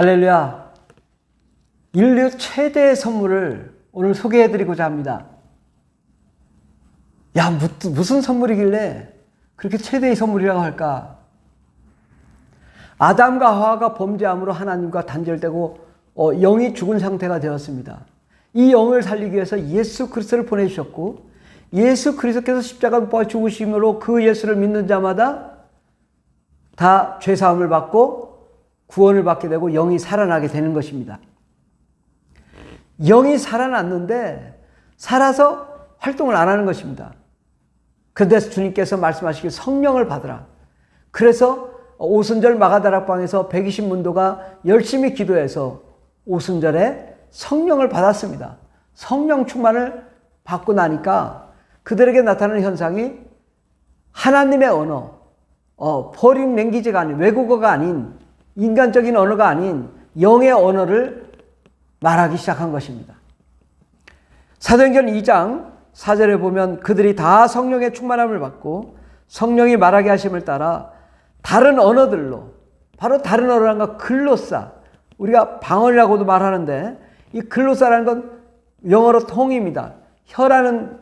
할렐루야. 인류 최대의 선물을 오늘 소개해드리고자 합니다. 야, 무슨 선물이길래 그렇게 최대의 선물이라고 할까? 아담과 하와가 범죄함으로 하나님과 단절되고 영이 죽은 상태가 되었습니다. 이 영을 살리기 위해서 예수 그리스도를 보내주셨고, 예수 그리스도께서 십자가 못 박아 죽으심으로 그 예수를 믿는 자마다 다 죄사함을 받고 구원을 받게 되고 영이 살아나게 되는 것입니다. 영이 살아났는데 살아서 활동을 안 하는 것입니다. 그래서 주님께서 말씀하시길 성령을 받으라. 그래서 오순절 마가다락방에서 120문도가 열심히 기도해서 오순절에 성령을 받았습니다. 성령 충만을 받고 나니까 그들에게 나타나는 현상이 하나님의 언어, 포린 랭귀지가 아닌, 외국어가 아닌, 인간적인 언어가 아닌 영의 언어를 말하기 시작한 것입니다. 사도행전 2장 4절에 보면 그들이 다 성령의 충만함을 받고 성령이 말하게 하심을 따라 다른 언어들로, 바로 다른 언어라는 건 글로사, 우리가 방언이라고도 말하는데 이 글로사라는 건 영어로 통입니다. 혀라는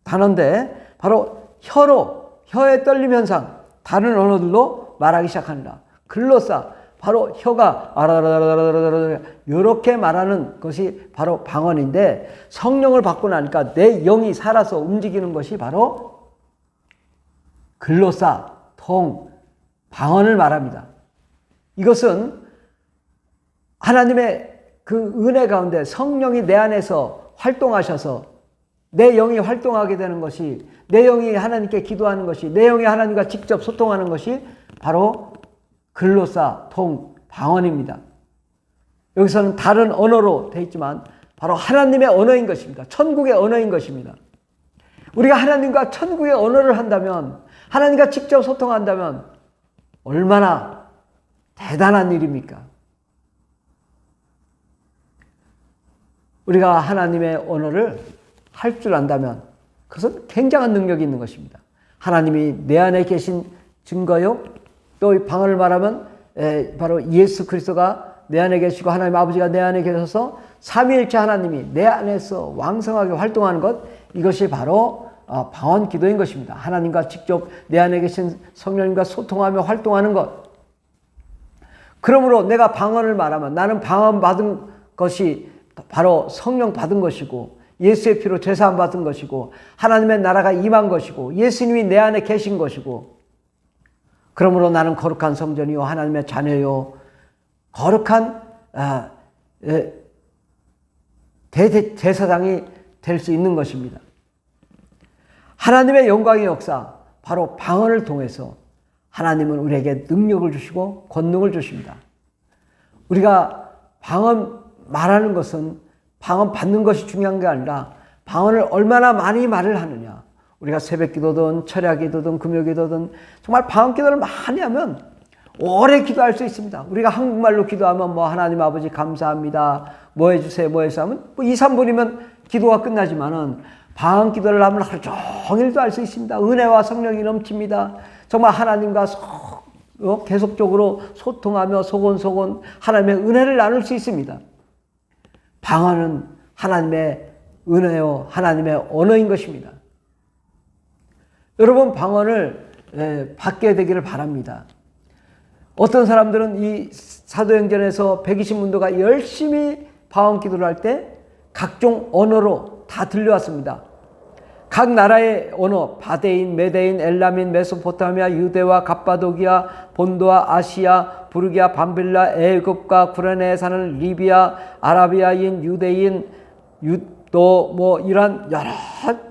단어인데 바로 혀의 떨림 현상, 다른 언어들로 말하기 시작합니다. 글로사, 바로 혀가 아라라라라라라라 이렇게 말하는 것이 바로 방언인데, 성령을 받고 나니까 내 영이 살아서 움직이는 것이 바로 글로사, 방언을 말합니다. 이것은 하나님의 그 은혜 가운데 성령이 내 안에서 활동하셔서 내 영이 활동하게 되는 것이, 내 영이 하나님께 기도하는 것이, 내 영이 하나님과 직접 소통하는 것이 바로 글로사, 방언입니다. 여기서는 다른 언어로 되어 있지만 바로 하나님의 언어인 것입니다. 천국의 언어인 것입니다. 우리가 하나님과 천국의 언어를 한다면, 하나님과 직접 소통한다면 얼마나 대단한 일입니까? 우리가 하나님의 언어를 할 줄 안다면 그것은 굉장한 능력이 있는 것입니다. 하나님이 내 안에 계신 증거요, 또 이 방언을 말하면 바로 예수 그리스도가 내 안에 계시고 하나님 아버지가 내 안에 계셔서 삼위일체 하나님이 내 안에서 왕성하게 활동하는 것, 이것이 바로 방언 기도인 것입니다. 하나님과 직접 내 안에 계신 성령님과 소통하며 활동하는 것. 그러므로 내가 방언을 말하면 나는 방언 받은 것이 바로 성령 받은 것이고, 예수의 피로 죄사함 받은 것이고, 하나님의 나라가 임한 것이고, 예수님이 내 안에 계신 것이고, 그러므로 나는 거룩한 성전이요 하나님의 자녀요 거룩한 대제사장이 될 수 있는 것입니다. 하나님의 영광의 역사, 바로 방언을 통해서 하나님은 우리에게 능력을 주시고 권능을 주십니다. 우리가 방언 말하는 것은 방언 받는 것이 중요한 게 아니라 방언을 얼마나 많이 말을 하느냐. 우리가 새벽 기도든 철야 기도든 금요 기도든 정말 방언 기도를 많이 하면 오래 기도할 수 있습니다. 우리가 한국말로 기도하면 하나님 아버지 감사합니다, 뭐 해주세요, 뭐 해주세요 하면 2, 3분이면 기도가 끝나지만은 방언 기도를 하면 하루 종일도 할 수 있습니다. 은혜와 성령이 넘칩니다. 정말 하나님과 계속적으로 소통하며 소곤소곤 하나님의 은혜를 나눌 수 있습니다. 방언은 하나님의 은혜요 하나님의 언어인 것입니다. 여러분, 방언을 받게 되기를 바랍니다. 어떤 사람들은 이 사도행전에서 120문도가 열심히 방언 기도를 할 때 각종 언어로 다 들려왔습니다. 각 나라의 언어, 바데인, 메데인, 엘라민, 메소포타미아, 유대와 갑바도기아, 본도와 아시아, 부르기아, 밤빌라, 애굽과 구레네에 사는 리비아, 아라비아인, 유대인, 또 이런 여러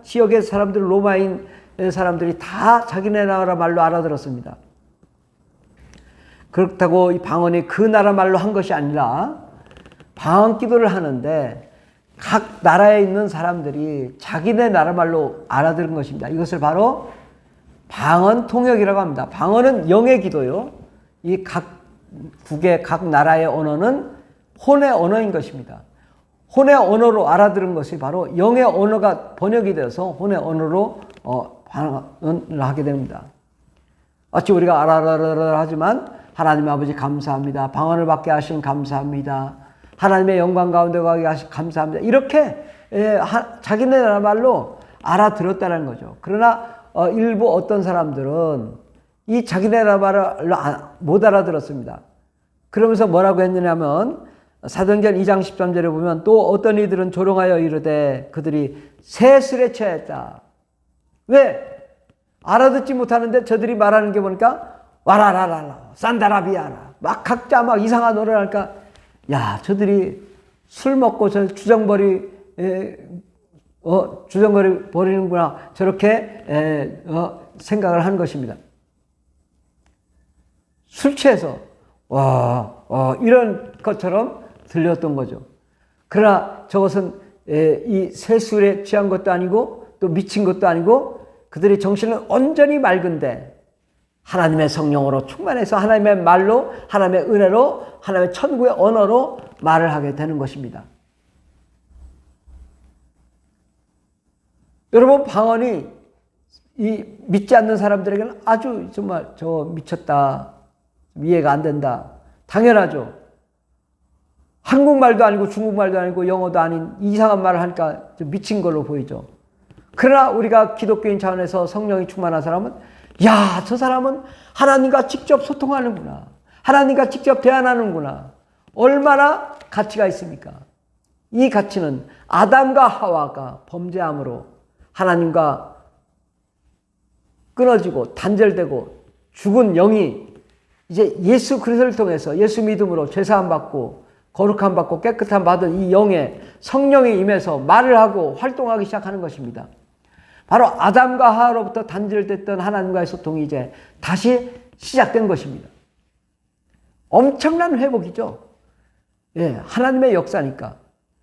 지역의 사람들, 로마인 사람들이 다 자기네 나라 말로 알아들었습니다. 그렇다고 이 방언이 그 나라 말로 한 것이 아니라 방언 기도를 하는데 각 나라에 있는 사람들이 자기네 나라 말로 알아들은 것입니다. 이것을 바로 방언 통역이라고 합니다. 방언은 영의 기도요. 이 각국의 각 나라의 언어는 혼의 언어인 것입니다. 혼의 언어로 알아들은 것이 바로 영의 언어가 번역이 되어서 혼의 언어로 방언을 하게 됩니다. 마치 우리가 아라라라라 하지만 하나님 아버지 감사합니다. 방언을 받게 하신 감사합니다. 하나님의 영광 가운데 가게 하신 감사합니다. 이렇게 자기네 말로 알아들었다는 거죠. 그러나 일부 어떤 사람들은 이 자기네 말을 못 알아들었습니다. 그러면서 뭐라고 했느냐면 사도행전 2장 13절에 보면 또 어떤 이들은 조롱하여 이르되 그들이 새술에 취하였다. 왜? 알아듣지 못하는데 저들이 말하는 게 보니까 와라라라라 산다라비아라 막 각자 막 이상한 노래를 하니까 야 저들이 술 먹고 저 주정벌이 주정거리 버리는구나 저렇게 생각을 한 것입니다. 술 취해서 이런 것처럼 들렸던 거죠. 그러나 저것은 이 새술에 취한 것도 아니고 또 미친 것도 아니고 그들의 정신은 온전히 맑은데 하나님의 성령으로 충만해서 하나님의 말로 하나님의 은혜로 하나님의 천국의 언어로 말을 하게 되는 것입니다. 여러분 방언이 이 믿지 않는 사람들에게는 아주 정말 저 미쳤다 이해가 안 된다 당연하죠. 한국말도 아니고 중국말도 아니고 영어도 아닌 이상한 말을 하니까 좀 미친 걸로 보이죠. 그러나 우리가 기독교인 차원에서 성령이 충만한 사람은 야, 저 사람은 하나님과 직접 소통하는구나. 하나님과 직접 대화하는구나. 얼마나 가치가 있습니까? 이 가치는 아담과 하와가 범죄함으로 하나님과 끊어지고 단절되고 죽은 영이 이제 예수 그리스도를 통해서 예수 믿음으로 죄사함 받고 거룩함 받고 깨끗함 받은 이 영에 성령이 임해서 말을 하고 활동하기 시작하는 것입니다. 바로 아담과 하와로부터 단절됐던 하나님과의 소통이 이제 다시 시작된 것입니다. 엄청난 회복이죠. 예, 하나님의 역사니까.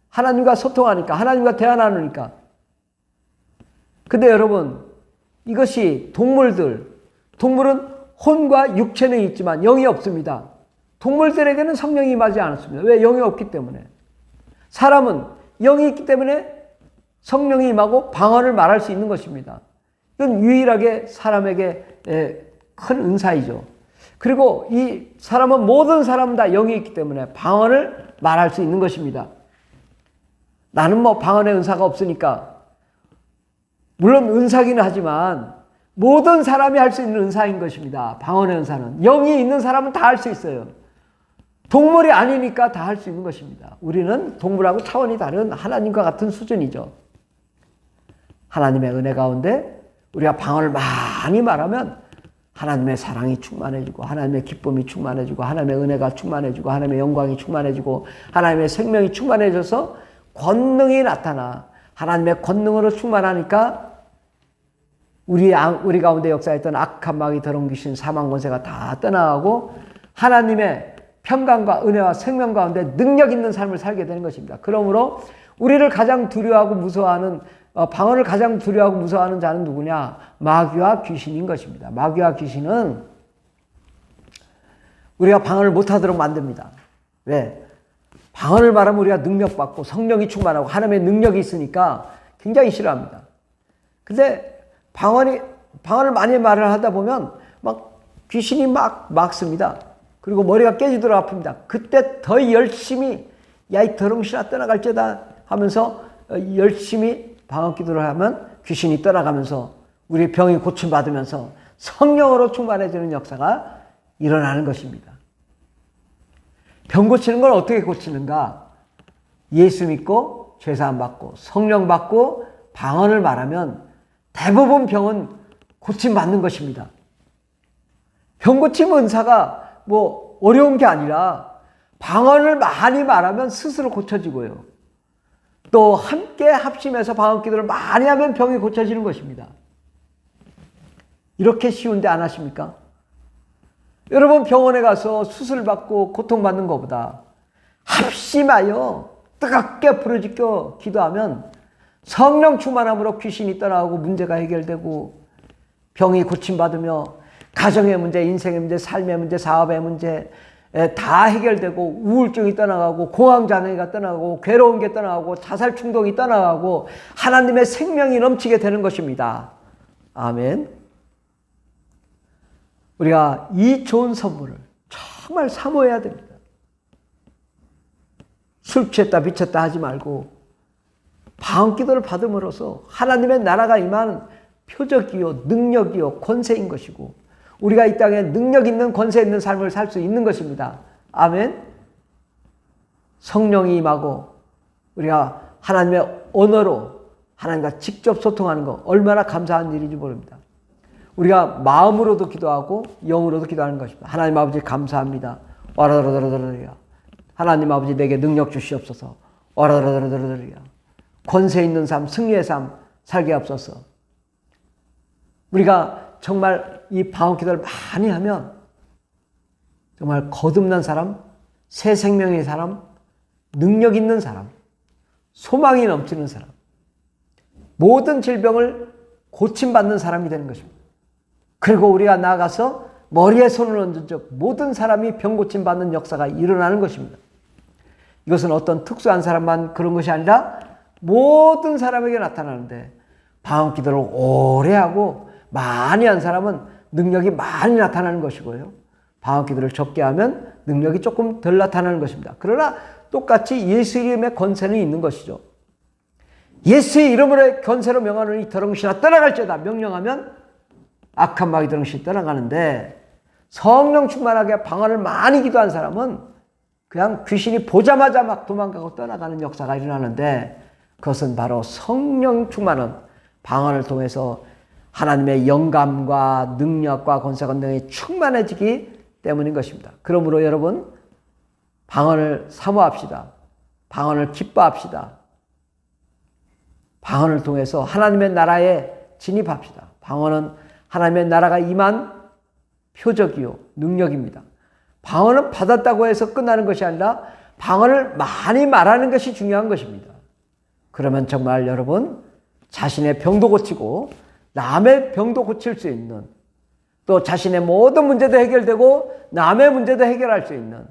하나님과 소통하니까. 하나님과 대화 나누니까. 근데 여러분, 이것이 동물은 혼과 육체는 있지만 영이 없습니다. 동물들에게는 성령이 임하지 않았습니다. 왜? 영이 없기 때문에. 사람은 영이 있기 때문에 성령이 임하고 방언을 말할 수 있는 것입니다. 이건 유일하게 사람에게 큰 은사이죠. 그리고 이 사람은 모든 사람은 다 영이 있기 때문에 방언을 말할 수 있는 것입니다. 나는 뭐 방언의 은사가 없으니까 물론 은사기는 하지만 모든 사람이 할 수 있는 은사인 것입니다. 방언의 은사는. 영이 있는 사람은 다 할 수 있어요. 동물이 아니니까 다 할 수 있는 것입니다. 우리는 동물하고 차원이 다른 하나님과 같은 수준이죠. 하나님의 은혜 가운데 우리가 방언을 많이 말하면 하나님의 사랑이 충만해지고 하나님의 기쁨이 충만해지고 하나님의 은혜가 충만해지고 하나님의 영광이 충만해지고 하나님의 생명이 충만해져서 권능이 나타나 하나님의 권능으로 충만하니까 우리 가운데 역사했던 악한 마귀 더러운 귀신 사망 권세가 다 떠나가고 하나님의 평강과 은혜와 생명 가운데 능력 있는 삶을 살게 되는 것입니다. 그러므로 우리를 가장 두려워하고 무서워하는 방언을 가장 두려워하고 무서워하는 자는 누구냐? 마귀와 귀신인 것입니다. 마귀와 귀신은 우리가 방언을 못하도록 만듭니다. 왜? 방언을 말하면 우리가 능력받고 성령이 충만하고 하나님의 능력이 있으니까 굉장히 싫어합니다. 근데 방언을 많이 말을 하다 보면 막 귀신이 막 씁니다. 그리고 머리가 깨지도록 아픕니다. 그때 더 열심히 야, 이 더러움신아 떠나갈지어다 하면서 열심히 방언 기도를 하면 귀신이 떠나가면서 우리 병이 고침받으면서 성령으로 충만해지는 역사가 일어나는 것입니다. 병 고치는 걸 어떻게 고치는가? 예수 믿고 죄사함 받고 성령 받고 방언을 말하면 대부분 병은 고침받는 것입니다. 병 고침 은사가 뭐 어려운 게 아니라 방언을 많이 말하면 스스로 고쳐지고요. 또 함께 합심해서 방언 기도를 많이 하면 병이 고쳐지는 것입니다. 이렇게 쉬운데 안 하십니까? 여러분 병원에 가서 수술 받고 고통받는 것보다 합심하여 뜨겁게 부르짖겨 기도하면 성령 충만함으로 귀신이 떠나고 문제가 해결되고 병이 고침받으며 가정의 문제, 인생의 문제, 삶의 문제, 사업의 문제 다 해결되고 우울증이 떠나가고 공황장애가 떠나가고 괴로운 게 떠나가고 자살 충동이 떠나가고 하나님의 생명이 넘치게 되는 것입니다. 아멘. 우리가 이 좋은 선물을 정말 사모해야 됩니다. 술 취했다 미쳤다 하지 말고 방언기도를 받음으로써 하나님의 나라가 임하는 표적이요 능력이요 권세인 것이고 우리가 이 땅에 능력 있는 권세 있는 삶을 살 수 있는 것입니다. 아멘. 성령이 임하고 우리가 하나님의 언어로 하나님과 직접 소통하는 것 얼마나 감사한 일인지 모릅니다. 우리가 마음으로도 기도하고 영으로도 기도하는 것입니다. 하나님 아버지 감사합니다. 와라라라라라라. 하나님 아버지 내게 능력 주시옵소서. 와라라라라라라. 권세 있는 삶, 승리의 삶 살게 하옵소서. 우리가 정말 이 방언 기도를 많이 하면 정말 거듭난 사람, 새 생명의 사람, 능력 있는 사람, 소망이 넘치는 사람, 모든 질병을 고침받는 사람이 되는 것입니다. 그리고 우리가 나아가서 머리에 손을 얹은 적 모든 사람이 병 고침받는 역사가 일어나는 것입니다. 이것은 어떤 특수한 사람만 그런 것이 아니라 모든 사람에게 나타나는데 방언 기도를 오래 하고 많이 한 사람은 능력이 많이 나타나는 것이고요. 방언 기도를 적게 하면 능력이 조금 덜 나타나는 것입니다. 그러나 똑같이 예수 이름의 권세는 있는 것이죠. 예수의 이름으로 권세로 명하는 이 더러운신아 떠나갈지어다 명령하면 악한 마귀 더러운신이 떠나가는데 성령 충만하게 방언을 많이 기도한 사람은 그냥 귀신이 보자마자 막 도망가고 떠나가는 역사가 일어나는데 그것은 바로 성령 충만한 방언을 통해서 하나님의 영감과 능력과 권세가 능력이 충만해지기 때문인 것입니다. 그러므로 여러분 방언을 사모합시다. 방언을 기뻐합시다. 방언을 통해서 하나님의 나라에 진입합시다. 방언은 하나님의 나라가 임한 표적이요 능력입니다. 방언은 받았다고 해서 끝나는 것이 아니라 방언을 많이 말하는 것이 중요한 것입니다. 그러면 정말 여러분 자신의 병도 고치고 남의 병도 고칠 수 있는 또 자신의 모든 문제도 해결되고 남의 문제도 해결할 수 있는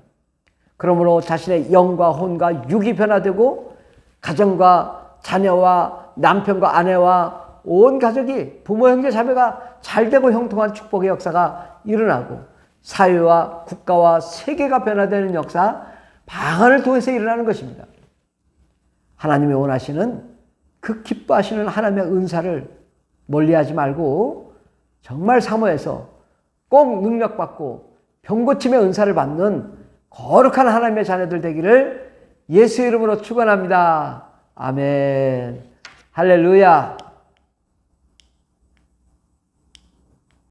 그러므로 자신의 영과 혼과 육이 변화되고 가정과 자녀와 남편과 아내와 온 가족이 부모 형제 자매가 잘되고 형통한 축복의 역사가 일어나고 사회와 국가와 세계가 변화되는 역사 방언을 통해서 일어나는 것입니다. 하나님이 원하시는 그 기뻐하시는 하나님의 은사를 멀리하지 말고 정말 사모해서 꼭 능력받고 병고침의 은사를 받는 거룩한 하나님의 자녀들 되기를 예수 이름으로 축원합니다. 아멘. 할렐루야.